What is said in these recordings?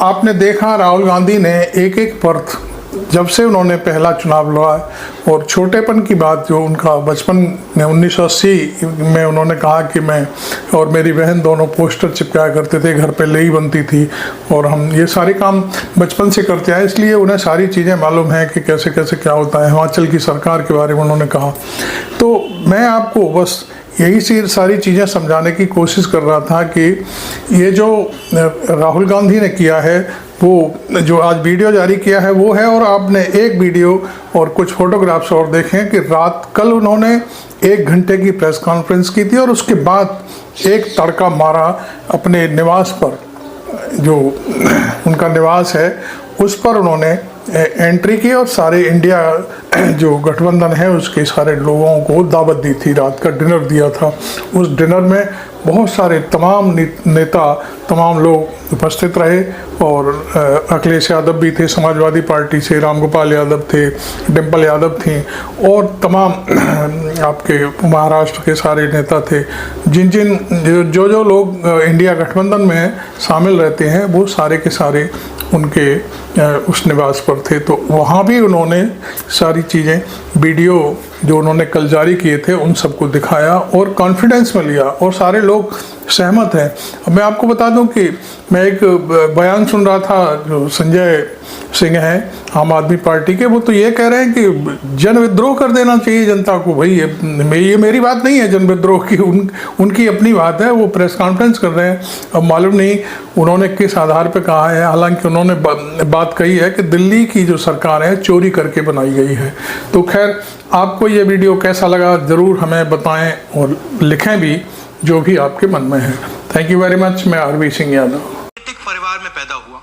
आपने देखा राहुल गांधी ने एक एक पर्थ जब से उन्होंने पहला चुनाव लड़ा और छोटेपन की बात जो उनका बचपन में 1980 में उन्होंने कहा कि मैं और मेरी बहन दोनों पोस्टर चिपकाया करते थे, घर पे लेई बनती थी और हम ये सारे काम बचपन से करते आए, इसलिए उन्हें सारी चीज़ें मालूम है कि कैसे कैसे क्या होता है। हिमाचल की सरकार के बारे में उन्होंने कहा। तो मैं आपको बस यही सारी चीज़ें समझाने की कोशिश कर रहा था कि ये जो राहुल गांधी ने किया है, वो जो आज वीडियो जारी किया है वो है, और आपने एक वीडियो और कुछ फोटोग्राफ्स और देखें कि कल उन्होंने 1 घंटे की प्रेस कॉन्फ्रेंस की थी और उसके बाद एक तड़का मारा अपने निवास पर, जो उनका निवास है उस पर उन्होंने एंट्री की और सारे इंडिया जो गठबंधन है उसके सारे लोगों को दावत दी थी, रात का डिनर दिया था। उस डिनर में बहुत सारे तमाम नेता, तमाम लोग उपस्थित रहे और अखिलेश यादव भी थे, समाजवादी पार्टी से रामगोपाल यादव थे, डिम्पल यादव थी और तमाम आपके महाराष्ट्र के सारे नेता थे। जो लोग इंडिया गठबंधन में शामिल रहते हैं वो सारे के सारे उनके उस निवास पर थे। तो वहाँ भी उन्होंने सारी चीज़ें, वीडियो जो उन्होंने कल जारी किए थे उन सबको दिखाया और कॉन्फिडेंस में लिया और सारे लोग सहमत हैं। अब मैं आपको बता दूं कि मैं एक बयान सुन रहा था, जो संजय सिंह हैं आम आदमी पार्टी के, वो तो ये कह रहे हैं कि जन विद्रोह कर देना चाहिए जनता को। भाई ये मेरी बात नहीं है जन विद्रोह की, उनकी अपनी बात है, वो प्रेस कॉन्फ्रेंस कर रहे हैं। अब मालूम नहीं उन्होंने किस आधार पर कहा है, हालांकि उन्होंने बात कही है कि दिल्ली की जो सरकार है चोरी करके बनाई गई है। तो खैर, आपको ये वीडियो कैसा लगा ज़रूर हमें बताएं और लिखें भी जो भी आपके मन में है। Thank you very much. मैं आरवी सिंह यादव। परिवार में पैदा हुआ।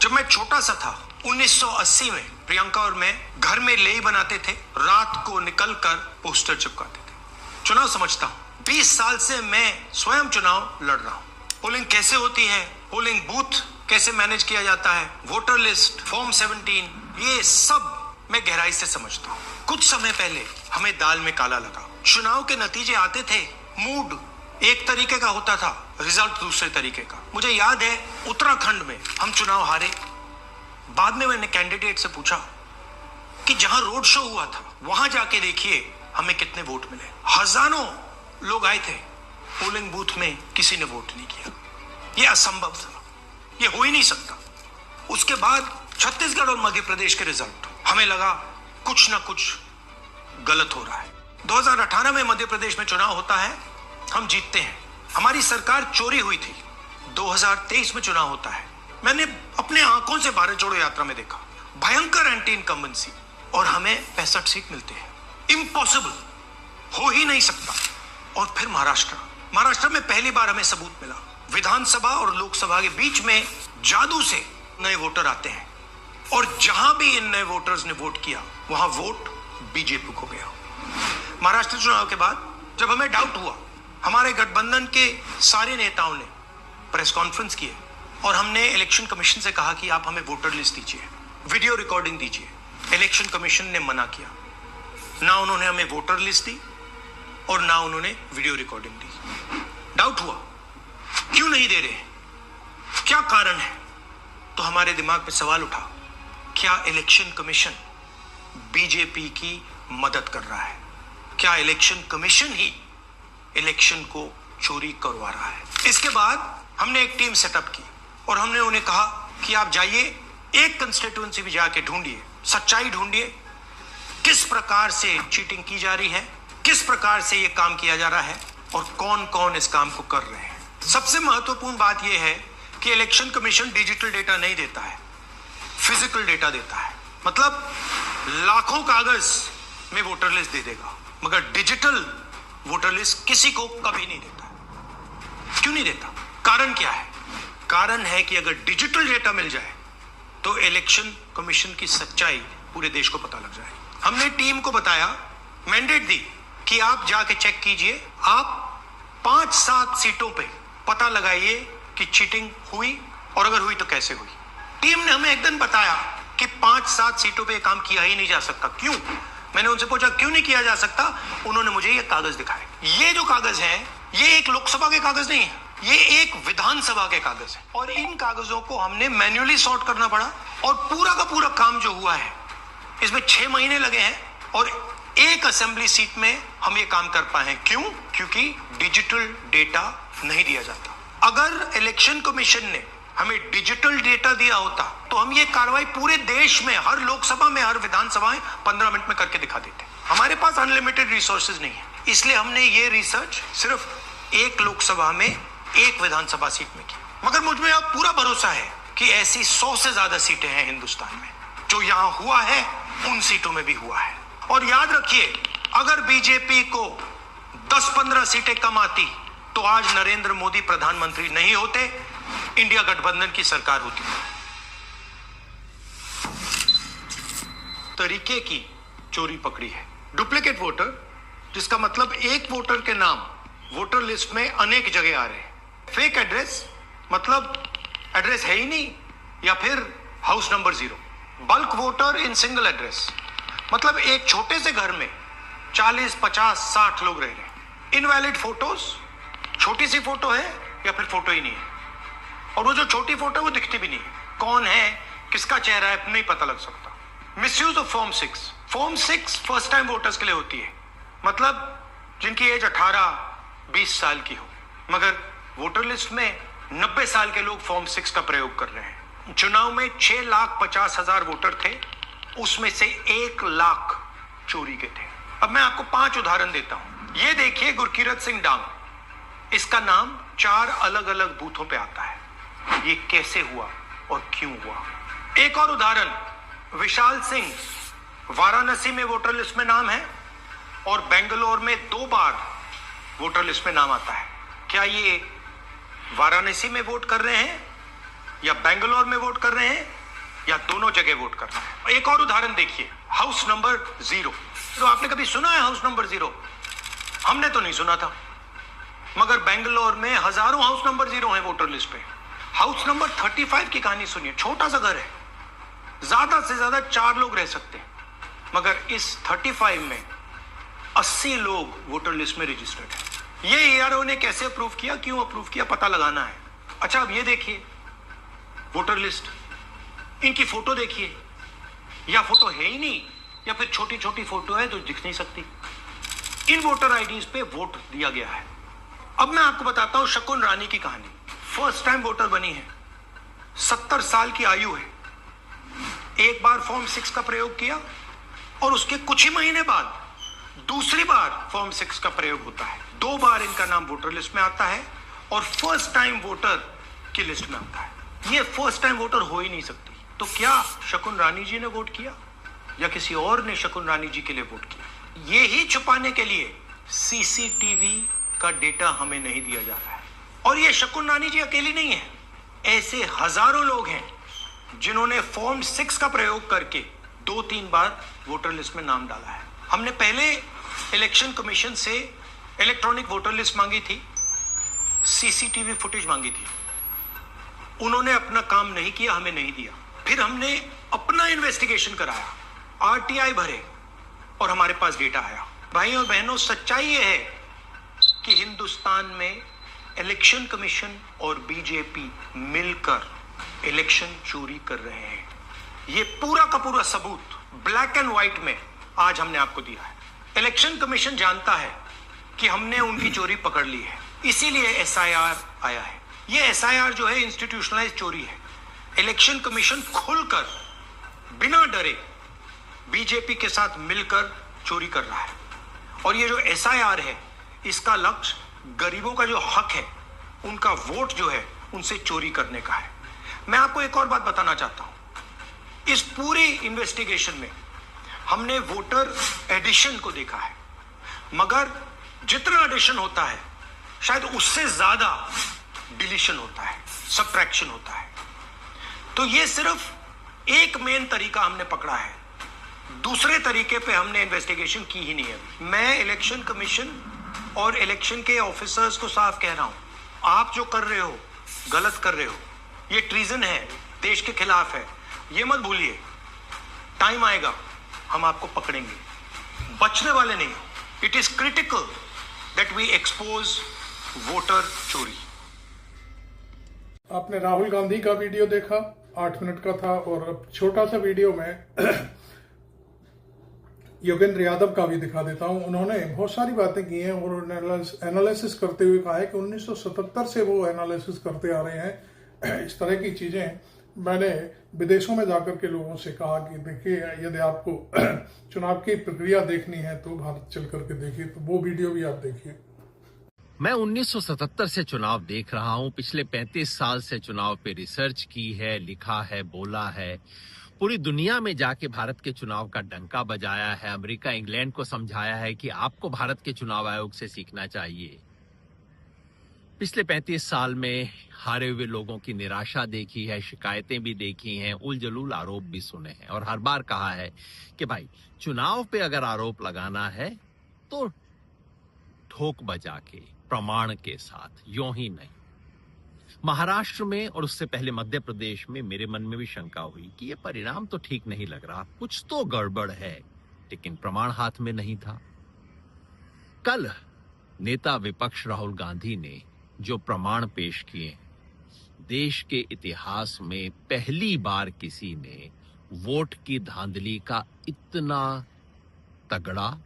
जब मैं छोटा सा था 1980 में प्रियंका और मैं घर में लेई बनाते थे, रात को निकलकर पोस्टर चिपकाते थे। चुनाव समझता हूँ। 20 साल से मैं स्वयं चुनाव लड़ रहा हूँ। पोलिंग कैसे होती है, पोलिंग बूथ कैसे मैनेज किया जाता है, वोटर लिस्ट, फॉर्म 17, ये सब मैं गहराई से समझता हूँ। कुछ समय पहले हमें दाल में काला लगा। चुनाव के नतीजे आते थे, मूड एक तरीके का होता था, रिजल्ट दूसरे तरीके का। मुझे याद है उत्तराखंड में हम चुनाव हारे। बाद में मैंने कैंडिडेट से पूछा कि जहां रोड शो हुआ था वहां जाके देखिए हमें कितने वोट मिले। हजारों लोग आए थे, पोलिंग बूथ में किसी ने वोट नहीं किया। यह असंभव था, यह हो ही नहीं सकता। उसके बाद छत्तीसगढ़ और मध्य प्रदेश के रिजल्ट, हमें लगा कुछ ना कुछ गलत हो रहा है। 2018 में मध्य प्रदेश में चुनाव होता है, हम जीतते हैं। हमारी सरकार चोरी हुई थी। 2023 में चुनाव होता है, मैंने अपने आंखों से भारत जोड़ो यात्रा में देखा भयंकर एंटी इनकम्बेंसी और हमें 65 सीट मिलते हैं। इम्पॉसिबल, हो ही नहीं सकता। और फिर महाराष्ट्र में पहली बार हमें सबूत मिला। विधानसभा और लोकसभा के बीच में जादू से नए वोटर आते हैं और जहां भी इन नए वोटर्स ने वोट किया वहां वोट बीजेपी को गया। महाराष्ट्र चुनाव के बाद जब हमें डाउट हुआ, हमारे गठबंधन के सारे नेताओं ने प्रेस कॉन्फ्रेंस किए और हमने इलेक्शन कमीशन से कहा कि आप हमें वोटर लिस्ट दीजिए, वीडियो रिकॉर्डिंग दीजिए। इलेक्शन कमीशन ने मना किया। ना उन्होंने हमें वोटर लिस्ट दी और ना उन्होंने वीडियो रिकॉर्डिंग दी। डाउट हुआ, क्यों नहीं दे रहे, क्या कारण है? तो हमारे दिमाग में सवाल उठा, क्या इलेक्शन कमीशन बीजेपी की मदद कर रहा है? क्या इलेक्शन कमीशन ही इलेक्शन को चोरी करवा रहा है? इसके बाद हमने एक टीम सेटअप की और हमने उन्हें कहा कि आप जाइए, एक कंस्टिट्यूएंसी भी जाके ढूंढिए, सच्चाई ढूंढिए, किस प्रकार से चीटिंग की जा रही है, किस प्रकार से ये काम किया जा रहा है और कौन कौन इस काम को कर रहे हैं। सबसे महत्वपूर्ण बात यह है कि इलेक्शन कमीशन डिजिटल डेटा नहीं देता है, फिजिकल डेटा देता है। मतलब लाखों कागज में वोटर लिस्ट दे देगा, मगर डिजिटल वोटर लिस्ट किसी को कभी नहीं देता। क्यों नहीं देता? कारण क्या है? कारण है कि अगर डिजिटल डेटा मिल जाए तो इलेक्शन कमीशन की सच्चाई पूरे देश को पता लग जाए। हमने टीम को बताया, मैंडेट दी कि आप जाके चेक कीजिए, आप 5-7 सीटों पे पता लगाइए कि चीटिंग हुई और अगर हुई तो कैसे हुई। टीम ने हमें एक दिन बताया कि 5-7 सीटों पे काम किया ही नहीं जा सकता। क्यों? मैंने उनसे पूछा क्यों नहीं किया जा सकता? उन्होंने मुझे ये कागज दिखाए। ये जो कागज है ये एक लोकसभा के कागज नहीं है, ये एक विधानसभा के कागज है और इन कागजों को हमने मैन्युअली सॉर्ट करना पड़ा और पूरा का पूरा काम जो हुआ है इसमें 6 महीने लगे हैं और एक असेंबली सीट में हम ये काम कर पाए हैं। क्यों? क्योंकि डिजिटल डेटा नहीं दिया जाता। अगर इलेक्शन कमीशन ने हमें डिजिटल डेटा दिया होता तो हम ये कार्रवाई पूरे देश में, हर लोकसभा में, हर विधानसभा में 15 मिनट में करके दिखा देते। हमारे पास अनलिमिटेड रिसोर्सेज नहीं है, इसलिए हमने ये रिसर्च सिर्फ एक लोकसभा में, एक विधानसभा सीट में की। मगर मुझ में अब पूरा भरोसा है कि ऐसी 100 से ज्यादा सीटें हैं हिंदुस्तान में। जो यहां हुआ है उन सीटों में भी हुआ है। और याद रखिए, अगर बीजेपी को 10-15 सीटें कम आती तो आज नरेंद्र मोदी प्रधानमंत्री नहीं होते, इंडिया गठबंधन की सरकार होती। तरीके की चोरी पकड़ी है। डुप्लीकेट वोटर, जिसका मतलब एक वोटर के नाम वोटर लिस्ट में अनेक जगह आ रहे हैं। फेक एड्रेस, मतलब एड्रेस है ही नहीं या फिर house number 0। Bulk voter in single address, मतलब एक छोटे से घर में 40, 50, 60 लोग रह रहे हैं। इनवैलिड फोटोज, छोटी सी फोटो है या फिर फोटो ही नहीं है, और वो जो छोटी फोटो है वो दिखती भी नहीं है। कौन है, किसका चेहरा है, नहीं पता लग सकता। Misuse of form 6। Form 6 first time voters के लिए होती है, मतलब जिनकी एज 18-20 साल की हो, मगर वोटर लिस्ट में 90 साल के लोग फॉर्म 6 का प्रयोग कर रहे हैं। चुनाव में 6,50,000 वोटर थे, उसमें से 1 लाख चोरी के थे। अब मैं आपको 5 उदाहरण देता हूं। ये देखिए, गुरकीरत सिंह डांग, इसका नाम 4 अलग अलग बूथों पे आता है। ये कैसे हुआ और क्यों हुआ? एक और उदाहरण, विशाल सिंह, वाराणसी में वोटर लिस्ट में नाम है और बेंगलोर में 2 बार वोटर लिस्ट में नाम आता है। क्या ये वाराणसी में वोट कर रहे हैं या बेंगलोर में वोट कर रहे हैं या दोनों जगह वोट कर रहे हैं? एक और उदाहरण देखिए, हाउस नंबर 0। तो आपने कभी सुना है हाउस नंबर 0? हमने तो नहीं सुना था, मगर बेंगलोर में हजारों हाउस नंबर 0 हैं वोटर लिस्ट पे। हाउस नंबर 35 की कहानी सुनिए। छोटा सा घर है, ज्यादा से ज्यादा 4 लोग रह सकते हैं, मगर इस 35 में 80 लोग वोटर लिस्ट में रजिस्टर्ड हैं। ये एआरओ ने कैसे अप्रूव किया, क्यों अप्रूव किया, पता लगाना है। अच्छा, अब ये देखिए वोटर लिस्ट, इनकी फोटो देखिए, या फोटो है ही नहीं या फिर छोटी छोटी फोटो है तो दिख नहीं सकती। इन वोटर आईडीज पे वोट दिया गया है। अब मैं आपको बताता हूं शकुन रानी की कहानी। फर्स्ट टाइम वोटर बनी है, 70 साल की आयु है। एक बार फॉर्म 6 का प्रयोग किया और उसके कुछ ही महीने बाद दूसरी बार फॉर्म 6 का प्रयोग होता है। 2 बार इनका नाम वोटर लिस्ट में आता है और फर्स्ट टाइम वोटर की लिस्ट में आता है। ये फर्स्ट टाइम वोटर हो ही नहीं सकती। तो क्या शकुन रानी जी ने वोट किया या किसी और ने शकुन रानी जी के लिए वोट किया? ये ही छुपाने के लिए सीसीटीवी का डेटा हमें नहीं दिया जा रहा है। और ये शकुन रानी जी अकेली नहीं है, ऐसे हजारों लोग हैं जिन्होंने फॉर्म 6 का प्रयोग करके 2-3 बार वोटर लिस्ट में नाम डाला है। हमने पहले इलेक्शन कमीशन से इलेक्ट्रॉनिक वोटर लिस्ट मांगी थी, सीसीटीवी फुटेज मांगी थी। उन्होंने अपना काम नहीं किया, हमें नहीं दिया। फिर हमने अपना इन्वेस्टिगेशन कराया, आरटीआई भरे और हमारे पास डेटा आया। भाई और बहनों, सच्चाई यह है कि हिंदुस्तान में इलेक्शन कमीशन और बीजेपी मिलकर इलेक्शन चोरी कर रहे हैं। ये पूरा का पूरा सबूत ब्लैक एंड व्हाइट में आज हमने आपको दिया है। इलेक्शन कमीशन जानता है कि हमने उनकी चोरी पकड़ ली है, इसीलिए एसआईआर आया है। ये एसआईआर जो है इंस्टीट्यूशनलाइज्ड चोरी है। इलेक्शन कमीशन खुलकर बिना डरे बीजेपी के साथ मिलकर चोरी कर रहा है। और ये जो एसआईआर है, इसका लक्ष्य गरीबों का जो हक है, उनका वोट जो है, उनसे चोरी करने का है। मैं आपको एक और बात बताना चाहता हूं। इस पूरे इन्वेस्टिगेशन में हमने वोटर एडिशन को देखा है, मगर जितना एडिशन होता है शायद उससे ज्यादा डिलीशन होता है, सबट्रैक्शन होता है। तो ये सिर्फ एक मेन तरीका हमने पकड़ा है, दूसरे तरीके पे हमने इन्वेस्टिगेशन की ही नहीं है। मैं इलेक्शन कमीशन और इलेक्शन के ऑफिसर्स को साफ कह रहा हूं, आप जो कर रहे हो गलत कर रहे हो, ये ट्रीजन है, देश के खिलाफ है। ये मत भूलिए, टाइम आएगा हम आपको पकड़ेंगे, बचने वाले नहीं। It is critical that we expose voter चोरी। आपने राहुल गांधी का वीडियो देखा, 8 मिनट का था, और अब छोटा सा वीडियो में योगेंद्र यादव का भी दिखा देता हूं। उन्होंने बहुत सारी बातें की हैं और एनालिसिस करते हुए कहा है कि 1977 से वो एनालिसिस करते आ रहे हैं। इस तरह की चीजें मैंने विदेशों में जाकर के लोगों से कहा कि देखिए, यदि आपको चुनाव की प्रक्रिया देखनी है तो भारत चल करके देखिए, तो वो वीडियो भी आप देखिए। मैं 1977 से चुनाव देख रहा हूं। पिछले 35 साल से चुनाव पे रिसर्च की है, लिखा है, बोला है। पूरी दुनिया में जाके भारत के चुनाव का डंका बजाया है। अमेरिका, इंग्लैंड को समझाया है कि आपको भारत के चुनाव आयोग से सीखना चाहिए। पिछले 35 साल में हारे हुए लोगों की निराशा देखी है, शिकायतें भी देखी हैं, उलझुल आरोप भी सुने हैं, और हर बार कहा है कि भाई चुनाव पे अगर आरोप लगाना है तो ठोक बजा के, प्रमाण के साथ, यूं ही नहीं। महाराष्ट्र में और उससे पहले मध्य प्रदेश में मेरे मन में भी शंका हुई कि ये परिणाम तो ठीक नहीं लग रहा, कुछ तो गड़बड़ है, लेकिन प्रमाण हाथ में नहीं था। कल नेता विपक्ष राहुल गांधी ने जो प्रमाण पेश किए, देश के इतिहास में पहली बार किसी ने वोट की धांधली का इतना तगड़ा,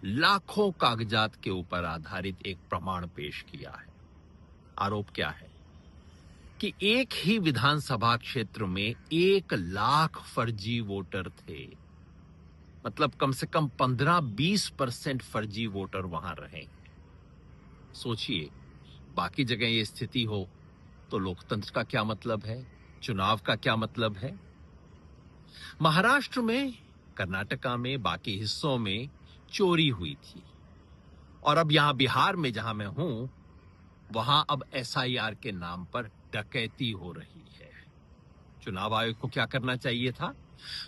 लाखों कागजात के ऊपर आधारित एक प्रमाण पेश किया है। आरोप क्या है कि एक ही विधानसभा क्षेत्र में 1 लाख फर्जी वोटर थे। मतलब कम से कम 15-20% फर्जी वोटर वहां रहे। सोचिए, बाकी जगह ये स्थिति हो तो लोकतंत्र का क्या मतलब है, चुनाव का क्या मतलब है। महाराष्ट्र में, कर्नाटका में, बाकी हिस्सों में चोरी हुई थी, और अब यहां बिहार में जहां मैं हूं, वहां अब SIR के नाम पर डकैती हो रही है। चुनाव आयोग को क्या करना चाहिए था?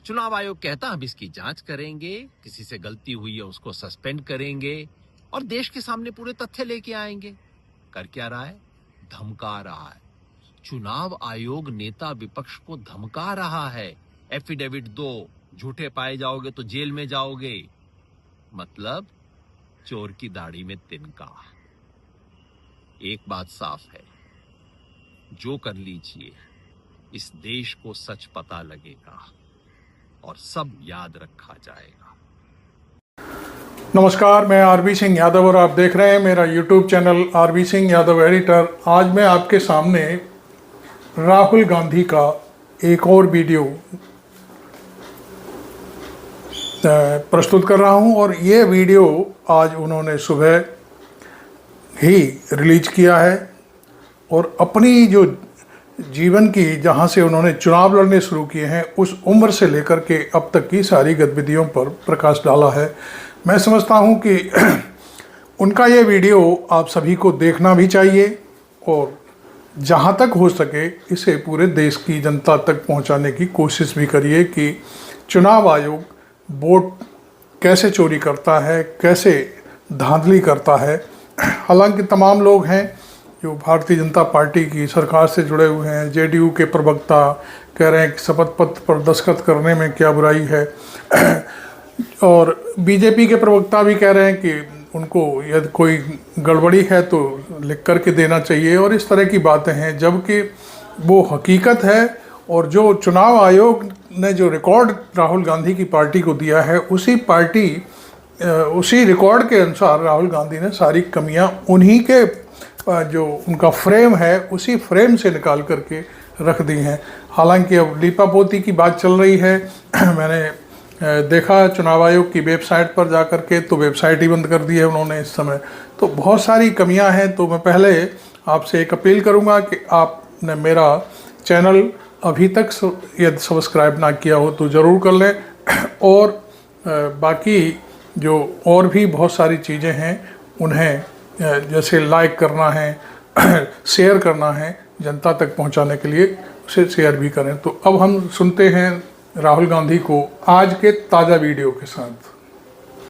चुनाव आयोग कहता हम इसकी जांच करेंगे, किसी से गलती हुई है उसको सस्पेंड करेंगे और देश के सामने पूरे तथ्य लेके आएंगे। कर क्या रहा है? धमका रहा है। चुनाव आयोग नेता विपक्ष को धमका रहा है, एफिडेविट दो, झूठे पाए जाओगे तो जेल में जाओगे। मतलब चोर की दाढ़ी में तिनका। एक बात साफ है, जो कर लीजिए, इस देश को सच पता लगेगा और सब याद रखा जाएगा। नमस्कार, मैं आरबी सिंह यादव और आप देख रहे हैं मेरा YouTube channel RB Singh Yadav editor. आज मैं आपके सामने राहुल गांधी का एक और वीडियो प्रस्तुत कर रहा हूं, और ये वीडियो आज उन्होंने सुबह ही रिलीज किया है, और अपनी जो जीवन की, जहां से उन्होंने चुनाव लड़ने शुरू किए हैं, उस उम्र से लेकर के अब तक की सारी गतिविधियों पर प्रकाश डाला है। मैं समझता हूं कि उनका ये वीडियो आप सभी को देखना भी चाहिए, और जहां तक हो सके इसे पूरे देश की जनता तक पहुंचाने की कोशिश भी करिए कि चुनाव आयोग वोट कैसे चोरी करता है, कैसे धांधली करता है। हालांकि तमाम लोग हैं जो भारतीय जनता पार्टी की सरकार से जुड़े हुए हैं। JDU के प्रवक्ता कह रहे हैं कि शपथ पत्र पर दस्तखत करने में क्या बुराई है, और BJP के प्रवक्ता भी कह रहे हैं कि उनको यदि कोई गड़बड़ी है तो लिख करके देना चाहिए, और इस तरह की बातें हैं, जबकि वो हकीकत है। और जो चुनाव आयोग ने जो रिकॉर्ड राहुल गांधी की पार्टी को दिया है, उसी रिकॉर्ड के अनुसार राहुल गांधी ने सारी कमियां उन्हीं के जो उनका फ्रेम है, उसी फ्रेम से निकाल करके रख दी हैं। हालांकि अब लीपापोती की बात चल रही है। मैंने देखा चुनाव आयोग की वेबसाइट पर जा कर के, तो वेबसाइट ही बंद कर दी है उन्होंने इस समय। तो बहुत सारी कमियां हैं। तो मैं पहले आपसे एक अपील करूंगा कि आपने मेरा चैनल अभी तक यदि सब्सक्राइब ना किया हो तो ज़रूर कर लें, और बाकी जो और भी बहुत सारी चीज़ें हैं उन्हें जैसे लाइक करना है, शेयर करना है, जनता तक पहुंचाने के लिए उसे शेयर भी करें। तो अब हम सुनते हैं राहुल गांधी को आज के ताज़ा वीडियो के साथ।